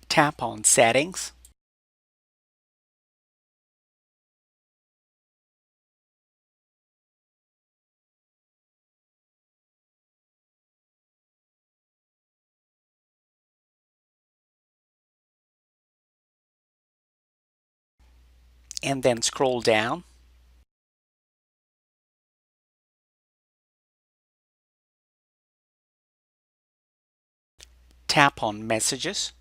Tap on Settings. And then scroll down. Tap on Messages.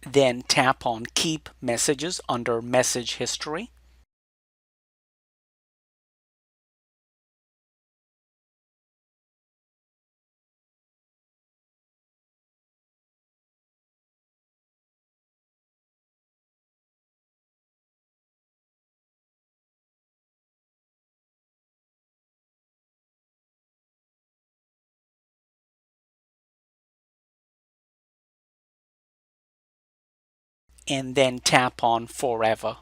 Then tap on Keep Messages under Message History. And then tap on Forever.